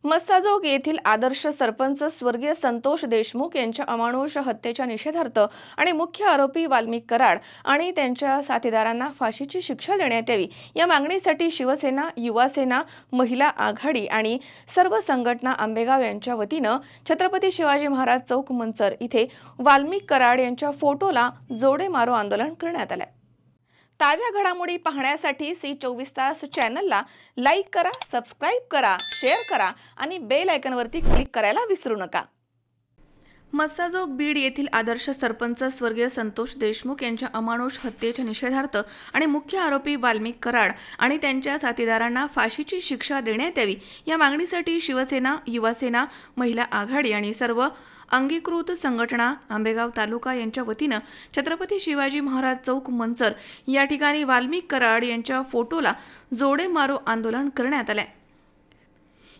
मस्साजोग येथील आदर्श सरपंच स्वर्गीय संतोष देशमुख यांच्या अमानुष हत्येच्या निषेधार्थ आणि मुख्य आरोपी वाल्मिक कराड आणि त्यांच्या साथीदारांना फाशीची शिक्षा देण्यात यावी या मागणीसाठी शिवसेना, युवासेना, महिला आघाडी आणि सर्व संघटना आंबेगाव यांच्या वतीनं छत्रपती शिवाजी महाराज चौक मंचर इथे वाल्मिक कराड यांच्या फोटोला जोडे मारो आंदोलन करण्यात आले। ताज्या घडामोडी पाहण्यासाठी सी24 तास चॅनलला लाईक करा, सबस्क्राइब करा, शेअर करा आणि बेल आयकॉनवरती क्लिक करायला विसरू नका। मस्साजोग बीड येथील आदर्श सरपंच स्वर्गीय संतोष देशमुख यांच्या अमानुष हत्येच्या निषेधार्थ आणि मुख्य आरोपी वाल्मिक कराड आणि त्यांच्या साथीदारांना फाशीची शिक्षा देण्यात यावी या मागणीसाठी शिवसेना, युवासेना, महिला आघाडी आणि सर्व अंगीकृत संघटना आंबेगाव तालुका यांच्या वतीनं छत्रपती शिवाजी महाराज चौक मंचर या ठिकाणी वाल्मिक कराड यांच्या फोटोला जोडे मारो आंदोलन करण्यात आले।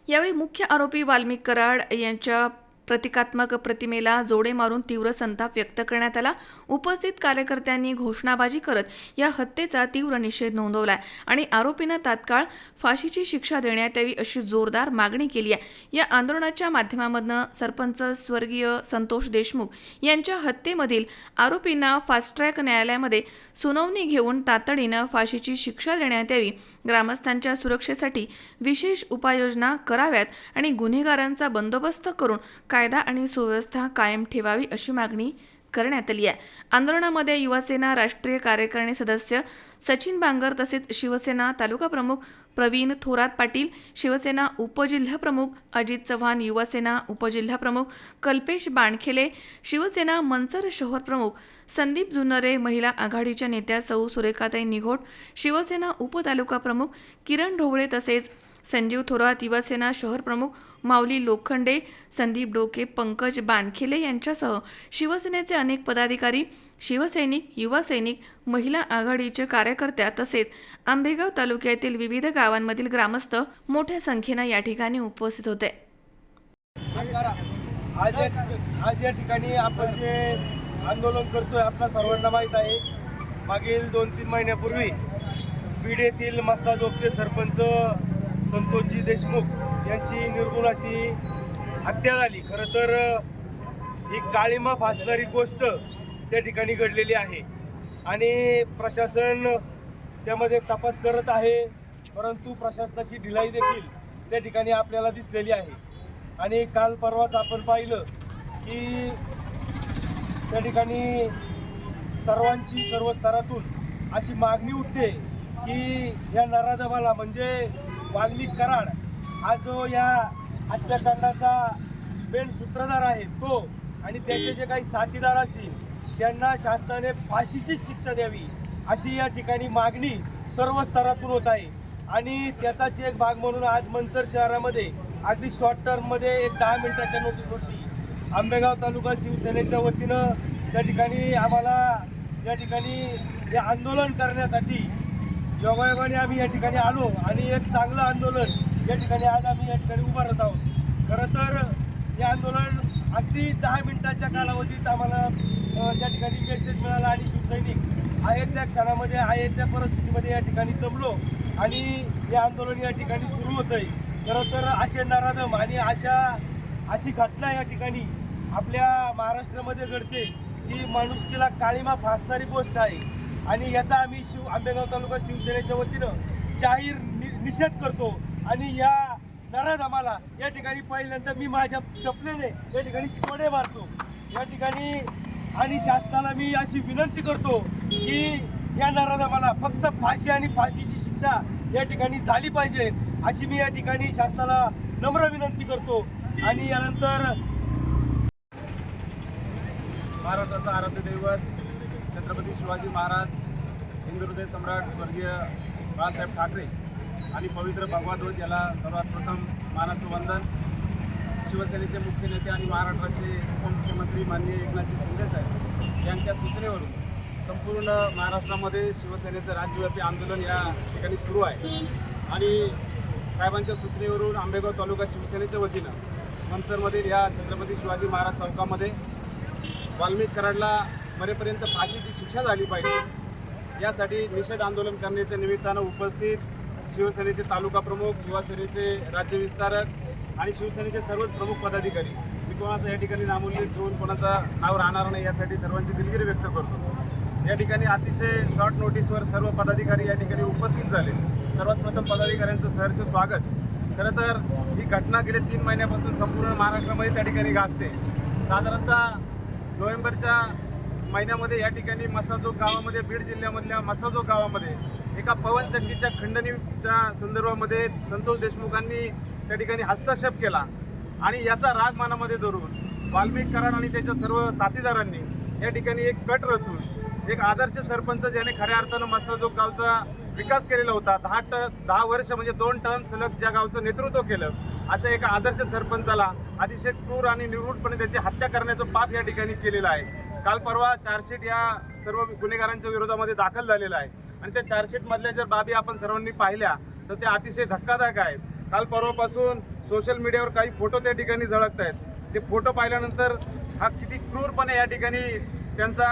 यावेळी मुख्य आरोपी वाल्मिक कराड यांच्या प्रतिकात्मक प्रतिमेला जोडे मारून तीव्र संताप व्यक्त करण्यात आला। उपस्थित कार्यकर्त्यांनी घोषणाबाजी करत या हत्येचा तीव्र निषेध नोंदवला आणि आरोपींना तात्काळ फाशीची शिक्षा देण्यात यावी अशी जोरदार मागणी केली आहे। या आंदोलनाच्या माध्यमामधून सरपंच स्वर्गीय संतोष देशमुख यांच्या हत्येमधील आरोपींना फास्ट ट्रॅक न्यायालयामध्ये सुनावणी घेऊन तातडीनं फाशीची शिक्षा देण्यात यावी, ग्रामस्थांच्या सुरक्षेसाठी विशेष उपाययोजना कराव्यात आणि गुन्हेगारांचा बंदोबस्त करून कायदा आणि सुव्यवस्था कायम ठेवावी अशी मागणी करण्यात आली आहे। आंदोलनामध्ये युवासेना राष्ट्रीय कार्यकारिणी सदस्य सचिन बांगर तसेच शिवसेना तालुका प्रमुख प्रवीण थोरात पाटील, शिवसेना उपजिल्हा प्रमुख अजित चव्हाण, युवासेना उपजिल्हा प्रमुख कल्पेश बाणखेले, शिवसेना मंचर शहर प्रमुख संदीप जुन्नरे, महिला आघाडीच्या नेत्या सौ सुरेखाताई निघोट, शिवसेना उपतालुका प्रमुख किरण ढोबळे तसेच संजीव थोरात, युवासेना शहर प्रमुख माऊली लोखंडे, संदीप डोके, पंकज बानखेले यांच्यासह शिवसेनेचे अनेक पदाधिकारी, शिवसैनिक, युवा सैनिक, महिला आघाडीचे कार्यकर्ते तसेच आंबेगाव तालुक्यातील विविध गावांमधील ग्रामस्थ मोठ्या संख्येने या ठिकाणी उपस्थित होते। आज या ठिकाणी आपण जे आंदोलन करतोय आपल्या सर्वांना माहीत आहे। मागील 2-3 महिन्यापूर्वी बीड येथील मस्साजोगचे सरपंच संतोषजी देशमुख यांची निर्गुण अशी हत्या झाली। खरं तर ही काळीमा फासणारी गोष्ट त्या ठिकाणी घडलेली आहे आणि प्रशासन त्यामध्ये तपास करत आहे, परंतु प्रशासनाची ढिलाई देखील त्या ठिकाणी आपल्याला दिसलेली आहे। आणि काल परवाच आपण पाहिलं की त्या ठिकाणी सर्वांची सर्व स्तरातून अशी मागणी उठते की या नराधमाला म्हणजे वाल्मिक कराड हा जो या हत्याकांडाचा मेन सूत्रधार आहे तो आणि त्याचे जे काही साथीदार असतील त्यांना शासनाने फाशीची शिक्षा द्यावी अशी या ठिकाणी मागणी सर्व स्तरातून होत आहे। आणि त्याचाच एक भाग म्हणून आज मंचर शहरामध्ये अगदी शॉर्ट टर्ममध्ये एक 10 मिनिटाच्या नोटीसवरती आंबेगाव तालुका शिवसेनेच्या वतीनं त्या ठिकाणी आम्हाला या ठिकाणी हे आंदोलन करण्यासाठी योगायोगाने आम्ही या ठिकाणी आलो आणि एक चांगलं आंदोलन या ठिकाणी आज आम्ही या ठिकाणी उभारत आहोत। खरं तर हे आंदोलन अगदी 10 मिनिटाच्या कालावधीत आम्हाला त्या ठिकाणी मेसेज मिळाला आणि शिवसैनिक आहेत त्या क्षणामध्ये आहेत त्या परिस्थितीमध्ये या ठिकाणी जमलो आणि हे आंदोलन या ठिकाणी सुरू होत आहे। खरं तर असे नराधम आणि अशी घटना या ठिकाणी आपल्या महाराष्ट्रामध्ये घडते ही माणुसकीला काळीमा फासणारी गोष्ट आहे आणि याचा आम्ही आंबेगाव तालुका शिवसेनेच्या वतीनं जाहीर निषेध करतो आणि या नराधमाला या ठिकाणी पहिल्यांदा मी माझ्या चपलेने या ठिकाणी जोडे मारतो या ठिकाणी आणि शासनाला मी अशी विनंती करतो की या नराधमाला फक्त फाशी आणि फाशीची शिक्षा या ठिकाणी झाली पाहिजे अशी मी या ठिकाणी शासनाला नम्र विनंती करतो। आणि यानंतर महाराष्ट्राचा आराध्य दैवत छत्रपती शिवाजी महाराज, हिंदू हृदय सम्राट स्वर्गीय बाळासाहेब ठाकरे आणि पवित्र भगवा ध्वज याला सर्वात प्रथम मानाचं वंदन। शिवसेनेचे मुख्य नेते आणि महाराष्ट्राचे उपमुख्यमंत्री माननीय एकनाथजी शिंदे साहेब यांच्या सूचनेवरून संपूर्ण महाराष्ट्रामध्ये शिवसेनेचं राज्यव्यापी आंदोलन या ठिकाणी सुरू आहे आणि साहेबांच्या सूचनेवरून आंबेगाव तालुका शिवसेनेच्या वतीनं मंचरमधील या छत्रपती शिवाजी महाराज चौकामध्ये वाल्मिक कराडला मरेपर्यंत फाशीची शिक्षा झाली पाहिजे यासाठी निषेध आंदोलन करण्याच्या निमित्तानं उपस्थित शिवसेनेचे तालुका प्रमुख, युवा सेनेचे राज्य विस्तारक, आणि शिवसेनेचे सर्वच प्रमुख पदाधिकारी, मी कोणाचं या ठिकाणी नामोल्लेख घेऊन कोणाचं नाव राहणार नाही यासाठी सर्वांची दिलगिरी व्यक्त करतो। या ठिकाणी अतिशय शॉर्ट नोटीसवर सर्व पदाधिकारी या ठिकाणी उपस्थित झाले। सर्वात प्रथम पदाधिकाऱ्यांचं सहर्ष स्वागत। खरं तर ही घटना गेल्या 3 महिन्यापासून संपूर्ण महाराष्ट्रामध्ये त्या ठिकाणी गाजते। साधारणतः नोव्हेंबरच्या महिन्यामध्ये या ठिकाणी मसाजोग गावामध्ये, बीड जिल्ह्यामधल्या मसाजोग गावामध्ये एका पवनचक्कीच्या खंडणीच्या संदर्भामध्ये संतोष देशमुखांनी त्या ठिकाणी हस्तक्षेप केला आणि याचा राग मनामध्ये धरून वाल्मिक कराड आणि त्याच्या सर्व साथीदारांनी या ठिकाणी एक कट रचून एक आदर्श सरपंच ज्याने खऱ्या अर्थानं मसाजोग गावचा विकास केलेला होता, 10 वर्ष म्हणजे 2 टर्म सलग ज्या गावचं नेतृत्व केलं, अशा एका आदर्श सरपंचाला अतिशय क्रूर आणि निर्घृणपणे त्याची हत्या करण्याचं पाप या ठिकाणी केलेलं आहे। काल परवा चार्जशीट या सर्व गुन्हेगारांच्या विरोधामध्ये दाखल झालेला आहे आणि त्या चार्जशीटमधल्या जर बाबी आपण सर्वांनी पाहिल्या तर त्या अतिशय धक्कादायक आहेत। काल परवापासून सोशल मीडियावर काही फोटो त्या ठिकाणी झळकत आहेत। ते फोटो पाहिल्यानंतर हा किती क्रूरपणे या ठिकाणी त्यांचा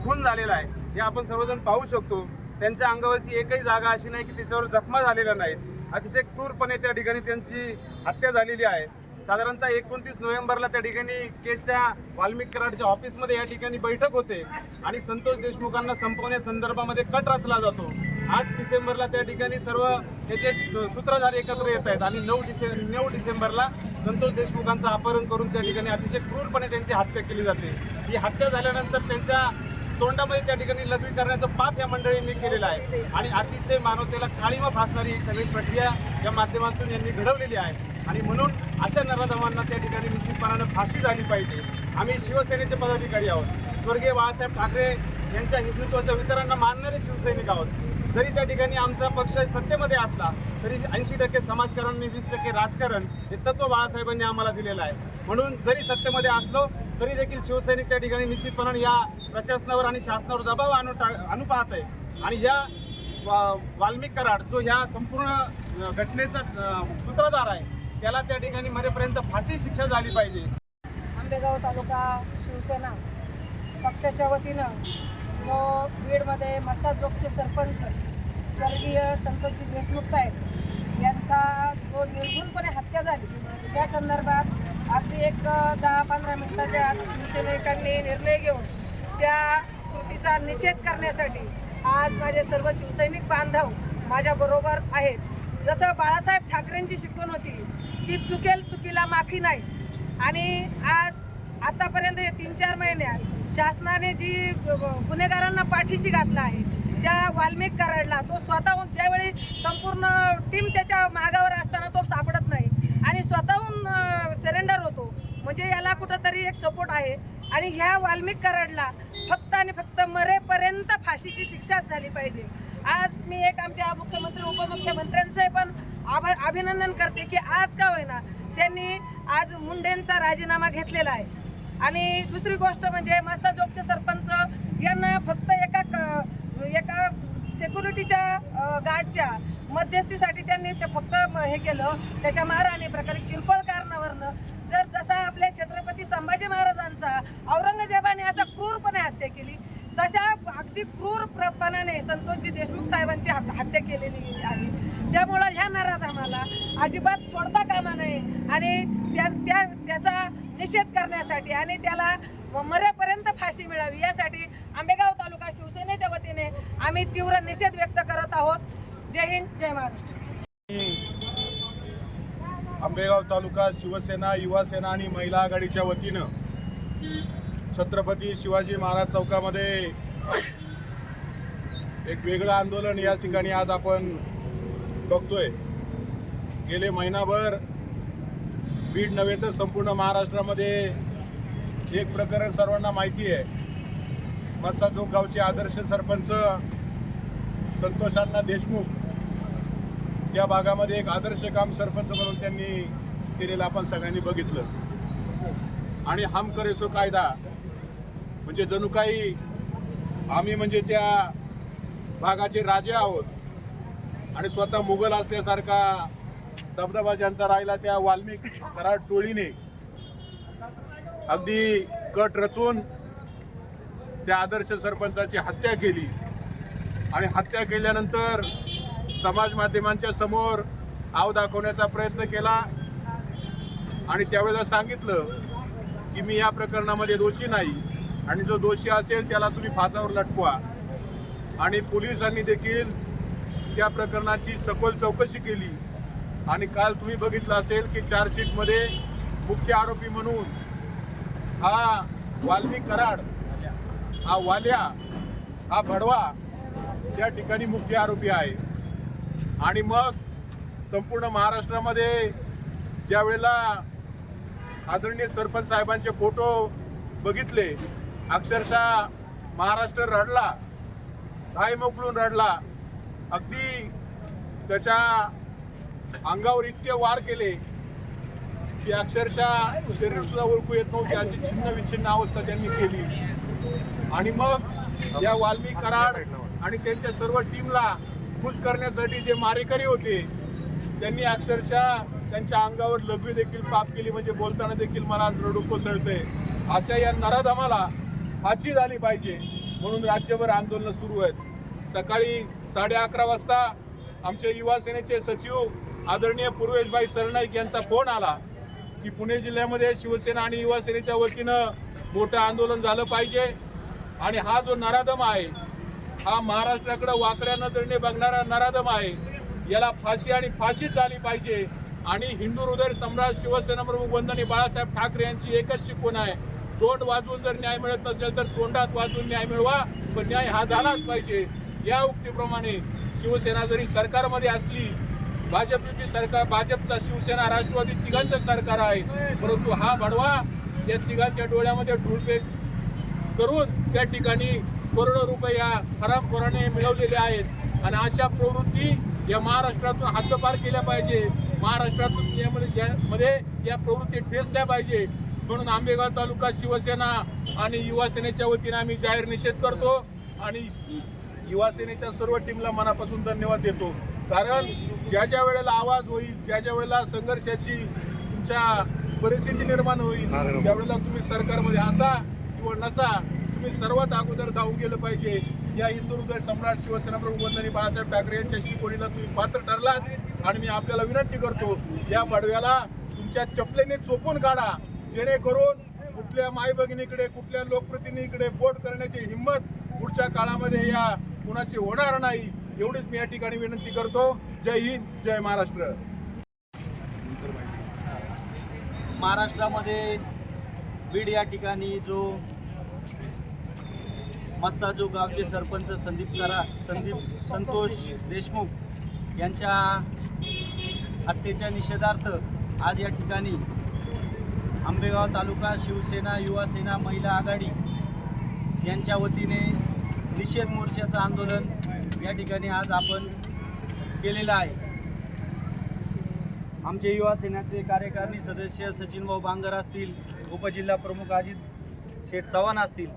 खून झालेला आहे हे आपण सर्वजण पाहू शकतो। त्यांच्या अंगावरची एकही जागा अशी नाही की त्याच्यावर जखमा झालेल्या नाहीत। अतिशय क्रूरपणे त्या ठिकाणी त्यांची हत्या झालेली आहे। साधारणतः 29 नोव्हेंबरला त्या ठिकाणी केसच्या वाल्मिक कराडच्या ऑफिसमध्ये या ठिकाणी बैठक होते आणि संतोष देशमुखांना संपवण्यासंदर्भामध्ये कट रचला जातो। 8 डिसेंबरला त्या ठिकाणी सर्व त्याचे सूत्रधार एकत्र येत आहेत आणि 9 डिसेंबरला संतोष देशमुखांचं अपहरण करून त्या ठिकाणी अतिशय क्रूरपणे त्यांची हत्या केली जाते। ही हत्या झाल्यानंतर त्यांच्या तोंडामध्ये त्या ठिकाणी लघवी करण्याचं पाप या मंडळींनी केलेलं आहे आणि अतिशय मानवतेला काळीमा फासणारी ही सगळी प्रक्रिया या माध्यमातून यांनी घडवलेली आहे आणि म्हणून अशा नराधमांना त्या ठिकाणी निश्चितपणानं फाशी झाली पाहिजे। आम्ही शिवसेनेचे पदाधिकारी आहोत, स्वर्गीय बाळासाहेब ठाकरे यांच्या हिंदुत्वाच्या विचारांना मानणारे शिवसैनिक आहोत। जरी त्या ठिकाणी आमचा पक्ष सत्तेमध्ये असला तरी 80% समाजकारण आणि 20% राजकारण हे तत्व बाळासाहेबांनी आम्हाला दिलेलं आहे। म्हणून जरी सत्तेमध्ये असलो तरी देखील शिवसैनिक त्या ठिकाणी निश्चितपणाने या प्रशासनावर आणि शासनावर दबाव आणू पाहत आहे आणि या वाल्मिक कराड जो ह्या संपूर्ण घटनेचा सूत्रधार आहे त्याला त्या ठिकाणी मरेपर्यंत फाशी शिक्षा झाली पाहिजे। आंबेगाव तालुका शिवसेना पक्षाच्या वतीनं जो बीडमध्ये मसाजोगचे सरपंच स्वर्गीय संतोषजी देशमुख साहेब यांचा जो निर्घृणपणे हत्या झाली त्या संदर्भात अगदी एक 10-15 मिनिटाच्या आत शिवसैनिकांनी निर्णय घेऊन त्या कृतीचा निषेध करण्यासाठी आज माझे सर्व शिवसैनिक बांधव माझ्याबरोबर आहेत। जसं बाळासाहेब ठाकरेंची शिकवण होती की चुकीला माफी नाही आणि आज आतापर्यंत 3-4 महिन्यात शासनाने जी गुन्हेगारांना पाठीशी घातला आहे त्या वाल्मिक कराडला तो स्वतःहून ज्यावेळी संपूर्ण टीम त्याच्या मागावर असताना तो सापडत नाही आणि स्वतःहून सरेंडर होतो, म्हणजे याला कुठंतरी एक सपोर्ट आहे आणि ह्या वाल्मिक कराडला फक्त आणि फक्त मरेपर्यंत फाशीची शिक्षाच झाली पाहिजे। आज मी एक आमच्या मुख्यमंत्री उपमुख्यमंत्र्यांचे पण अभिनंदन करते की आज का होईना त्यांनी आज मुंडेंचा राजीनामा घेतलेला आहे आणि दुसरी गोष्ट म्हणजे मसाजोगचे सरपंच यांना फक्त एका सिक्युरिटीच्या गार्डच्या मध्यस्थीसाठी त्यांनी ते फक्त हे केलं, त्याच्या मारहाणी प्रकारे किरकोळ कारणावरनं जर जसा आपल्या छत्रपती संभाजी महाराजांचा औरंगजेबाने असा क्रूरपणे हत्या केली तशा अगदी क्रूरपणाने संतोषजी देशमुख साहेबांची हत्या केलेली आहे। त्यामुळं ह्या नराधमाला अजिबात सोडता कामा नये आणि त्याचा निषेध करण्यासाठी आणि त्याला मरेपर्यंत फाशी मिळावी यासाठी आंबेगाव तालुका शिवसेनेच्या वतीने आम्ही तीव्र निषेध व्यक्त करत आहोत। जय हिंद, जय महाराष्ट्र। आंबेगाव तालुका शिवसेना, युवा सेना आणि महिला आघाडीच्या वतीनं छत्रपती शिवाजी महाराज चौकामध्ये एक वेगळं आंदोलन या ठिकाणी आज आपण बघतोय। गेले महिनाभर बीड नव्हे तर संपूर्ण महाराष्ट्रामध्ये एक प्रकरण सर्वांना माहिती आहे। मसाजोग गावचे आदर्श सरपंच संतोषांना देशमुख त्या भागामध्ये एक आदर्श काम सरपंच म्हणून त्यांनी केलेलं आपण सगळ्यांनी बघितलं आणि हम करे सो कायदा म्हणजे जणू काही आम्ही म्हणजे त्या भागाचे राजे आहोत आणि स्वतः मुघल असल्यासारखा दबदबा ज्यांचा राहिला त्या वाल्मिक कराड टोळीने अगदी कट रचून त्या आदर्श सरपंचाची हत्या केली आणि हत्या केल्यानंतर समाज माध्यमांच्या समोर आव दाखवण्याचा प्रयत्न केला आणि त्यावेळेला सांगितलं की मी या प्रकरणामध्ये दोषी नाही आणि जो दोषी असेल त्याला तुम्ही फासावर लटकवा. आणि पोलिसांनी देखील त्या प्रकरणाची सखोल चौकशी केली आणि काल तुम्ही बघितलं असेल की चार्जशीटमध्ये मुख्य आरोपी म्हणून हा वाल्मिक कराड, हा वाल्या, हा भडवा त्या ठिकाणी मुख्य आरोपी आहे. आणि मग संपूर्ण महाराष्ट्रामध्ये ज्या वेळेला आदरणीय सरपंच साहेबांचे फोटो बघितले, अक्षरशः महाराष्ट्र रडला, धाय मोकळून रडला. अगदी त्याच्या अंगावर इतके वार केले की अक्षरशः शरीर सुद्धा ओळखू येत नव्हते, अशी छिन्न विच्छिन्न अवस्था त्यांनी केली. आणि मग या वाल्मिक कराड आणि त्यांच्या सर्व टीमला खुश करण्यासाठी जे मारेकरी होते त्यांनी अक्षरशः त्यांच्या अंगावर लघवी देखील पाप केली. म्हणजे बोलताना देखील मला आज रडू कोसळते. अशा या नराधमाला फाशी झाली पाहिजे म्हणून राज्यभर आंदोलन सुरू आहेत. सकाळी 11:30 वाजता आमचे युवा सेनेचे सचिव आदरणीय पूर्वेशभाई सरनाईक यांचा फोन आला की पुणे जिल्ह्यामध्ये शिवसेना आणि युवा सेनेच्या वतीनं मोठं आंदोलन झालं पाहिजे आणि हा जो नराधम आहे, हा महाराष्ट्राकडे वाकड्या नजरेने बघणारा नराधम आहे, याला फाशी आणि फाशीच झाली पाहिजे. आणि हिंदू हृदय सम्राट शिवसेना प्रमुख वंदनीय बाळासाहेब ठाकरे यांची एकच शिकवण आहे, तोंड वाजवून जर न्याय मिळत नसेल तर तोंडात वाजवून न्याय मिळवा, पण न्याय हा झालाच पाहिजे. या उक्तीप्रमाणे शिवसेना जरी सरकारमध्ये असली, भाजपची सरकार, भाजपचा शिवसेना राष्ट्रवादी तिघांचं सरकार आहे, परंतु हा भडवा या तिघांच्या डोळ्यामध्ये ढुळपेक करून त्या ठिकाणी करोडो रुपये या हरामखोराने मिळवलेले आहेत. आणि अशा प्रवृत्ती या महाराष्ट्रातून हद्दपार केल्या पाहिजे, महाराष्ट्रातून मध्ये या प्रवृत्ती ठेचल्या पाहिजे. म्हणून आंबेगाव तालुका शिवसेना आणि युवा सेनेच्या वतीने आम्ही जाहीर निषेध करतो आणि युवा सेनेच्या सर्व टीमला मनापासून धन्यवाद देतो. कारण ज्या ज्या वेळेला आवाज होईल, ज्या ज्या वेळेला संघर्षाची तुमच्या परिस्थिती निर्माण होईल, त्यावेळेला तुम्ही सरकारमध्ये असा किंवा नसा, तुम्ही सर्वात अगोदर धावून गेलं पाहिजे. या हिंदू हृदय सम्राट शिवसेना प्रमुख वंदनीय बाळासाहेब ठाकरे यांच्या शिकवणीला तुम्ही पात्र ठरलात आणि मी आपल्याला विनंती करतो, या बडव्याला तुमच्या चपलेने चोपून काढा, जेणेकरून कुठल्या माई भगिनीकडे, कुठल्या लोकप्रतिनिधीकडे बोट करण्याची हिंमत पुढच्या काळामध्ये या कुणाची होणार नाही. एवढीच मी या ठिकाणी विनंती करतो. जय हिंद, जय महाराष्ट्र. महाराष्ट्रामध्ये बीड या ठिकाणी जो मस्साजो गावचे सरपंच संदीप संतोष देशमुख यांच्या हत्येच्या निषेधार्थ आज या ठिकाणी आंबेगाव तालुका शिवसेना युवा सेना महिला आघाडी यांच्या वतीने निषेध मोर्चाचं आंदोलन या ठिकाणी आज आपण केलेलं आहे. आमचे युवा सेनेचे कार्यकारिणी सदस्य सचिनभाऊ बांगर असतील, उपजिल्हा प्रमुख अजित शेठ चव्हाण असतील,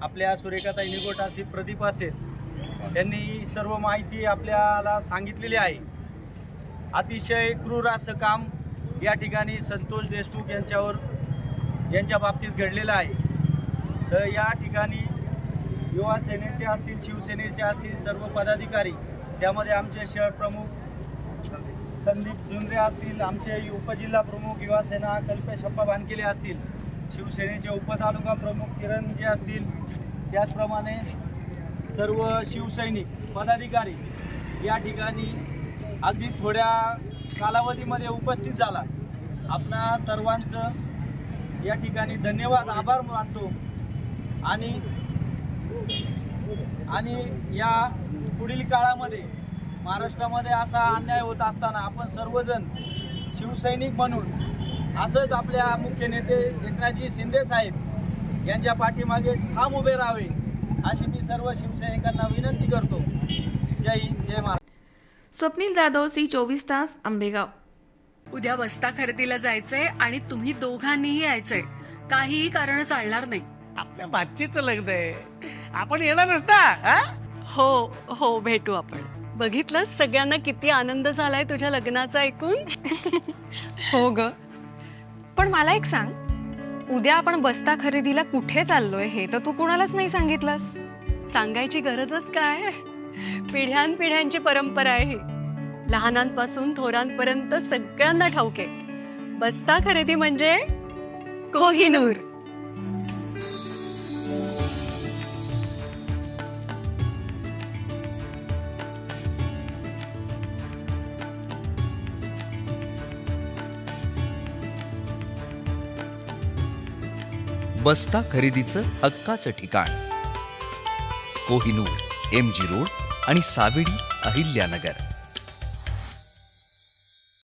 आपल्या सुरेखाताई निगोट असतील, प्रदीप असेल, त्यांनी सर्व माहिती आपल्याला सांगितलेली आहे. अतिशय क्रूर असं काम या ठिकाणी संतोष देशमुख यांच्या बाबतीत घडलेलं आहे. तर या ठिकाणी युवा सेनेचे असतील, शिवसेनेचे असतील सर्व पदाधिकारी, त्यामध्ये आमचे शहर प्रमुख संदीप जुंद्रे असतील, आमचे उपजिल्हा प्रमुख युवा सेना कल्पेशप्पा बानकेले असतील, शिवसेनेचे उपतालुका प्रमुख किरणजी असतील, त्याचप्रमाणे सर्व शिवसैनिक पदाधिकारी या ठिकाणी अगदी थोड्या कालावधीमध्ये उपस्थित झाला. आपणा सर्वांचं या ठिकाणी धन्यवाद, आभार मानतो. आणि या पुढील काळामध्ये महाराष्ट्रामध्ये असा अन्याय होत असताना आपण सर्वजण शिवसैनिक म्हणून असंच आपल्या मुख्य नेते एकनाथजी शिंदे साहेब यांच्या पाठीमागे ठाम उभे राहावे अशी मी सर्व शिवसैनिकांना विनंती करतो. जय हिंद, जय महाराष्ट्र. स्वप्नील जाधव, C24 तास, आंबेगाव. उद्या बस्ता खरेदीला जायचंय आणि तुम्ही दोघांनीही यायचंय. काहीही कारण चालणार नाही. आपल्या भाचीचं लग्न आहे, आपण येणार नसता. हो भेटू आपण. बघितलं सगळ्यांना किती आनंद झालाय तुझ्या लग्नाचा ऐकून. हो ग, पण मला एक सांग, उद्या आपण बस्ता खरेदीला कुठे चाललोय हे तर तू कोणालाच नाही सांगितलंस. सांगायची गरजच काय, पिढ्यानपिढ्यांची परंपरा आहे ही. लहानांपासून थोरांपर्यंत सगळ्यांना ठाऊक आहे. बस्ता खरेदी म्हणजे कोहिनूर. बस्ता खरेदीचं हक्काचं ठिकाण कोहिनूर, MG रोड आणि सावेडी, अहिल्यानगर.